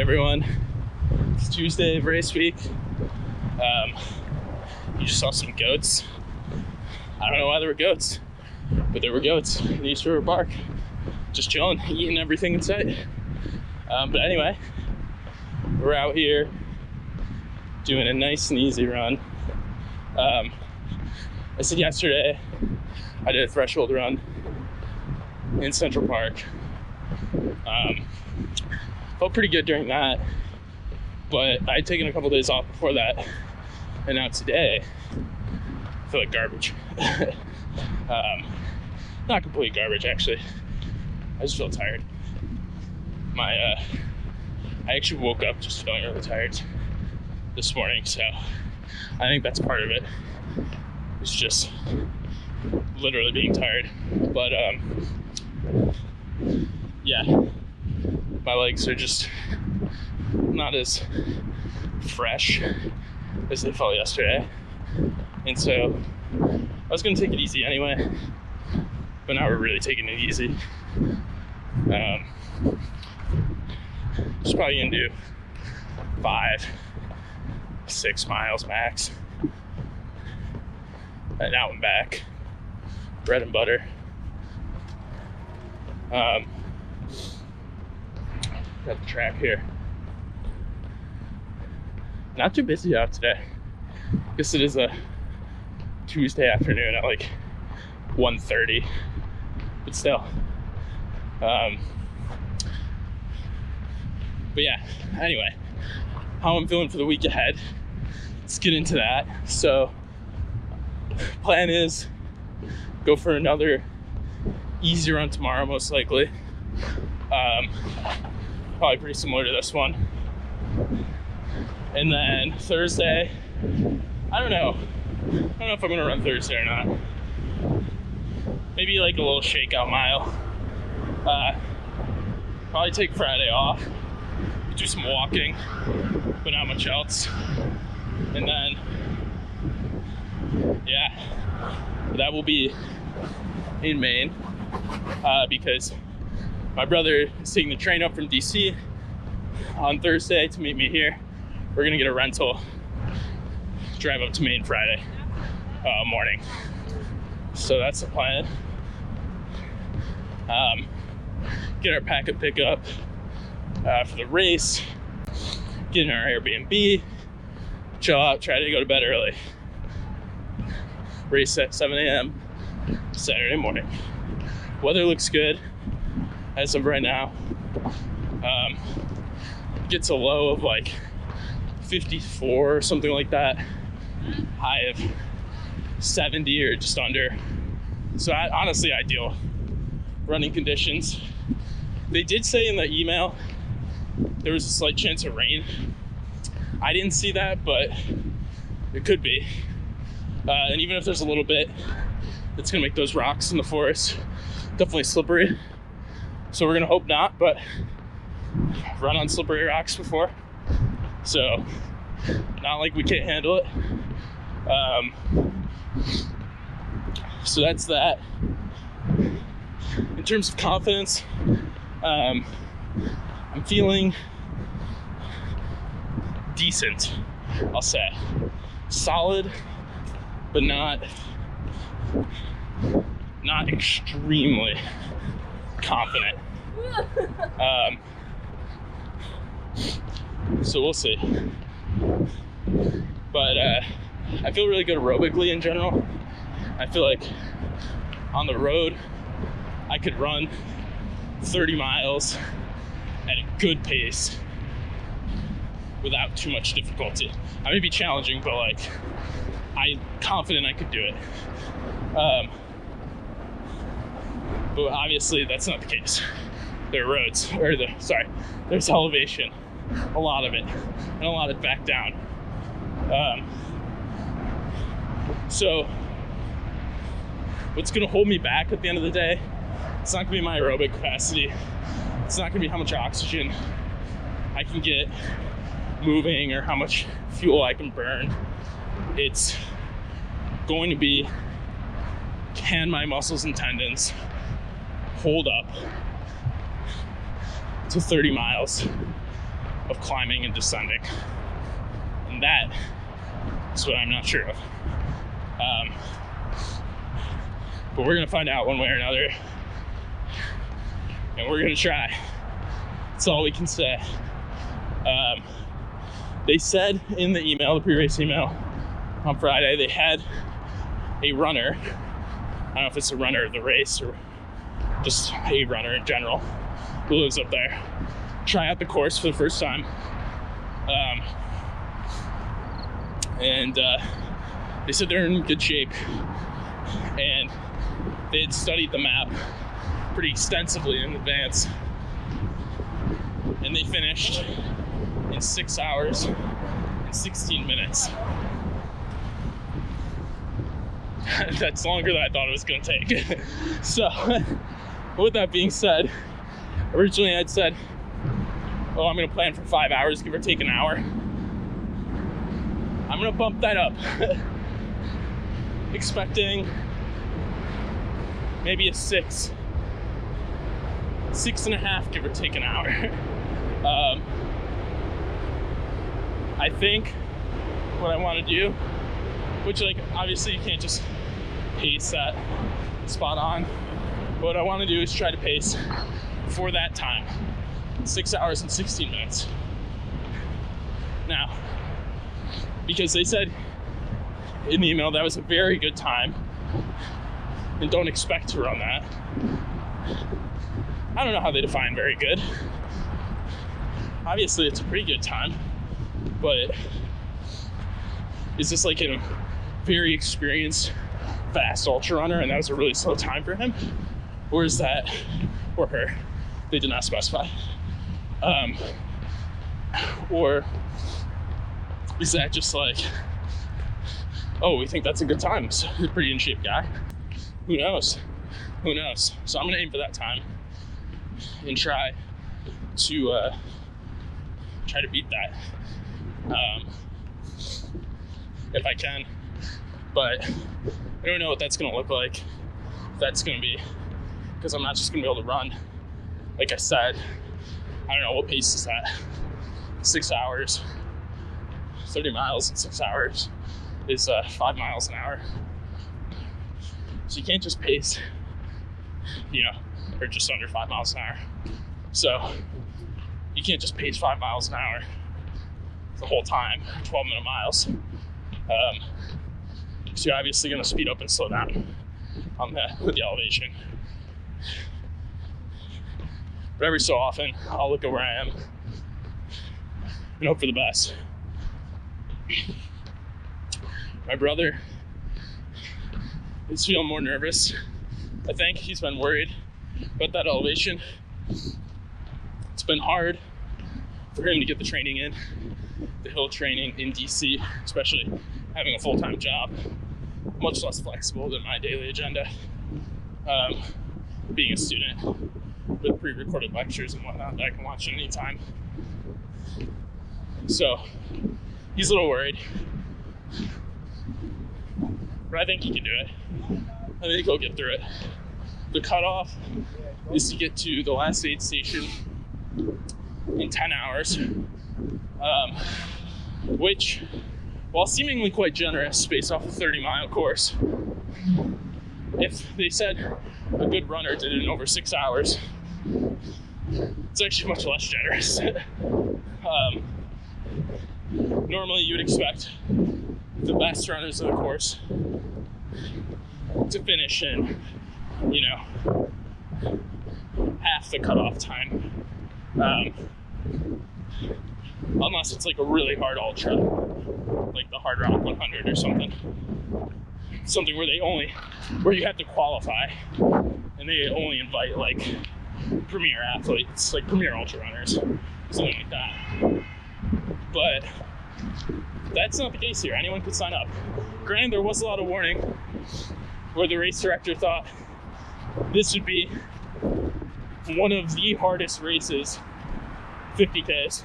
everyone. It's Tuesday of race week. You just saw some goats. I don't know why there were goats, but there were goats in East River Park, just chilling, eating everything in sight. But anyway, we're out here doing a nice and easy run. I said yesterday I did a threshold run in Central Park. Felt pretty good during that, but I'd taken a couple days off before that, and now today I feel like garbage. Not complete garbage, actually. I just feel tired. I actually woke up just feeling really tired this morning, so I think that's part of it. It's just literally being tired. But yeah, my legs are just not as fresh as they felt yesterday, and so I was gonna take it easy anyway, but now we're really taking it easy. Just probably gonna do 5-6 miles max, and out and back, bread and butter. Got the track here. Not too busy out today. Guess it is a Tuesday afternoon at like 1:30, but still. But yeah, anyway, how I'm feeling for the week ahead. Let's get into that. So, plan is go for another easy run tomorrow, most likely. Probably pretty similar to this one. And then Thursday, I don't know if I'm gonna run Thursday or not. Maybe like a little shakeout mile. Probably take Friday off, do some walking, but not much else. And then, yeah, that will be in Maine, because my brother is taking the train up from DC on Thursday to meet me here. We're gonna get a rental, drive up to Maine Friday morning. So that's the plan. Get our packet pickup for the race, get in our Airbnb, chill out, try to go to bed early. Race at 7 a.m. Saturday morning. Weather looks good as of right now. Gets a low of like 54 or something like that. High of 70 or just under. So honestly, ideal running conditions. They did say in the email there was a slight chance of rain. I didn't see that, but it could be. And even if there's a little bit, it's gonna make those rocks in the forest definitely slippery. So we're gonna hope not, but I've run on slippery rocks before, so not like we can't handle it. So that's that. In terms of confidence, I'm feeling decent, I'll say. Solid, but not extremely confident. So we'll see. But I feel really good aerobically in general. I feel like on the road I could run 30 miles at a good pace without too much difficulty. I may be challenging, but like I'm confident I could do it. But obviously that's not the case. There are roads, there's elevation, a lot of it, and a lot of it back down. So what's gonna hold me back at the end of the day, it's not gonna be my aerobic capacity. It's not gonna be how much oxygen I can get moving or how much fuel I can burn. It's going to be, can my muscles and tendons hold up to 30 miles of climbing and descending. And that is what I'm not sure of. But we're gonna find out one way or another. And we're gonna try. That's all we can say. They said in the email, the pre-race email on Friday, they had a runner. I don't know if it's a runner of the race or just a runner in general who lives up there, try out the course for the first time. And they said they're in good shape, and they had studied the map pretty extensively in advance, and they finished in 6 hours and 16 minutes. That's longer than I thought it was going to take. So, with that being said, originally I'd said, oh, I'm going to plan for 5 hours, give or take an hour. I'm going to bump that up. Expecting maybe a 6.5, give or take an hour. I think what I want to do, which, like, obviously you can't just pace that spot on, but what I want to do is try to pace for that time, 6 hours and 16 minutes. Now, because they said in the email that was a very good time, and don't expect to run that. I don't know how they define very good. Obviously, it's a pretty good time, but is this like a very experienced, fast ultra runner, and that was a really slow time for him? Or is that, or her, they did not specify. Or is that just like, oh, we think that's a good time, so he's a pretty in shape guy? Who knows? Who knows? So I'm gonna aim for that time and try to beat that if I can. But I don't know what that's gonna look like. That's gonna be, because I'm not just gonna be able to run. Like I said, I don't know what pace is that. 6 hours, 30 miles in 6 hours is 5 miles an hour. So you can't just pace, or just under 5 miles an hour. So you can't just pace 5 miles an hour the whole time, 12-minute miles. So you're obviously going to speed up and slow down on the elevation. But every so often, I'll look at where I am and hope for the best. My brother is feeling more nervous. I think he's been worried about that elevation. It's been hard for him to get the training in, the hill training in DC, especially having a full-time job, much less flexible than my daily agenda. Being a student with pre-recorded lectures and whatnot that I can watch at any time. So he's a little worried, but I think he can do it. I think he'll get through it. The cutoff is to get to the last aid station in 10 hours, which, while seemingly quite generous based off a 30-mile course, if they said a good runner did it in over 6 hours, it's actually much less generous. Normally you would expect the best runners of the course to finish in, half the cutoff time. Unless it's like a really hard ultra, like the Hard Rock 100 or something. Something where you have to qualify, and they only invite like premier athletes, like premier ultra runners, something like that. But that's not the case here. Anyone could sign up. Granted, there was a lot of warning where the race director thought this would be one of the hardest races, 50Ks,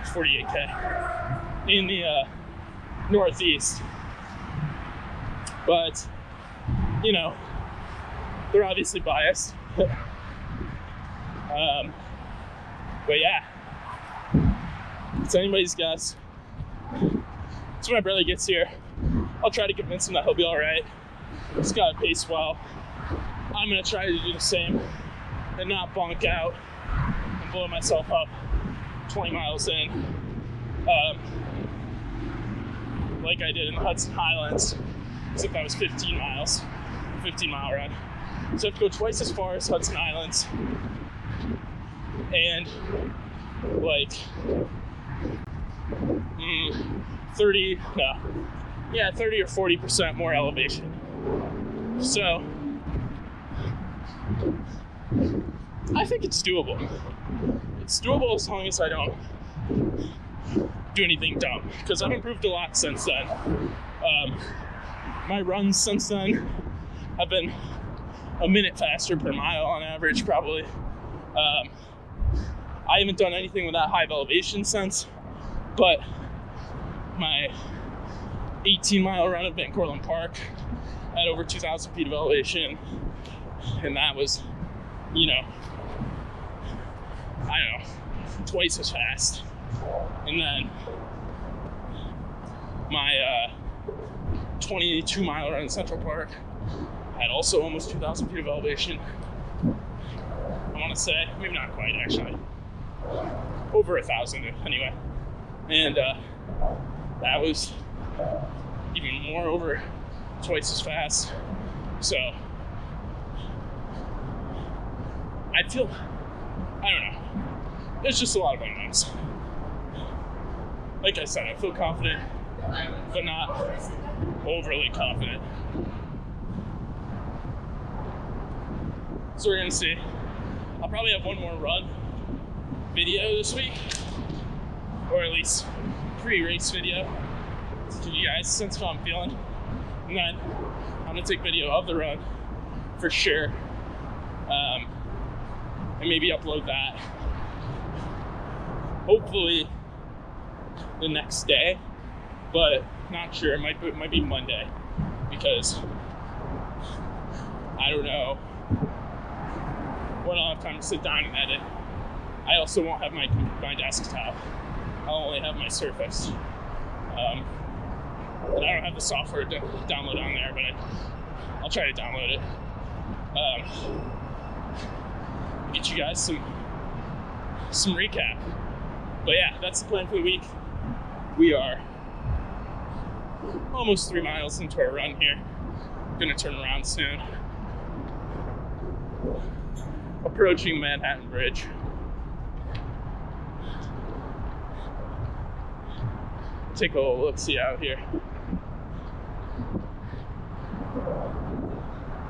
48K, in the Northeast. But, they're obviously biased. But yeah, It's anybody's guess. So when my brother gets here, I'll try to convince him that he'll be all right. He's got to pace well. I'm gonna try to do the same and not bonk out and blow myself up 20 miles in, like I did in the Hudson Highlands, except that was 15 miles, 15-mile run. So I have to go twice as far as Hudson Islands and like 30 or 40% more elevation. So I think it's doable. It's doable as long as I don't do anything dumb, because I've improved a lot since then. My runs since then have been a minute faster per mile on average, probably. I haven't done anything with that high of elevation since, but my 18-mile run at Van Cortlandt Park at over 2,000 feet of elevation, and that was, I don't know, twice as fast. And then my 22-mile run in Central Park had also almost 2,000 feet of elevation. I want to say, maybe not quite actually, over 1,000 anyway. And that was even more, over twice as fast. So I don't know. There's just a lot of unknowns. Like I said, I feel confident, but not overly confident. So we're gonna see. I'll probably have one more run video this week, or at least pre-race video to give you guys a sense of how I'm feeling. And then I'm gonna take video of the run for sure, and maybe upload that hopefully the next day, but not sure. It might be Monday, because I don't know when I'll have time to sit down and edit. I also won't have my desktop. I'll only have my Surface. And I don't have the software to download on there, but I'll try to download it. Get you guys some recap. But yeah, that's the plan for the week. We are almost 3 miles into our run here. Gonna turn around soon. Approaching Manhattan Bridge. Take a little look-see out here.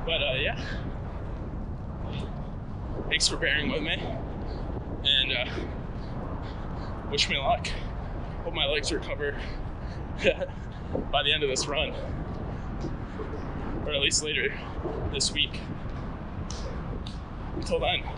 But yeah, thanks for bearing with me, and wish me luck. Hope my legs recover by the end of this run, or at least later this week. Until then.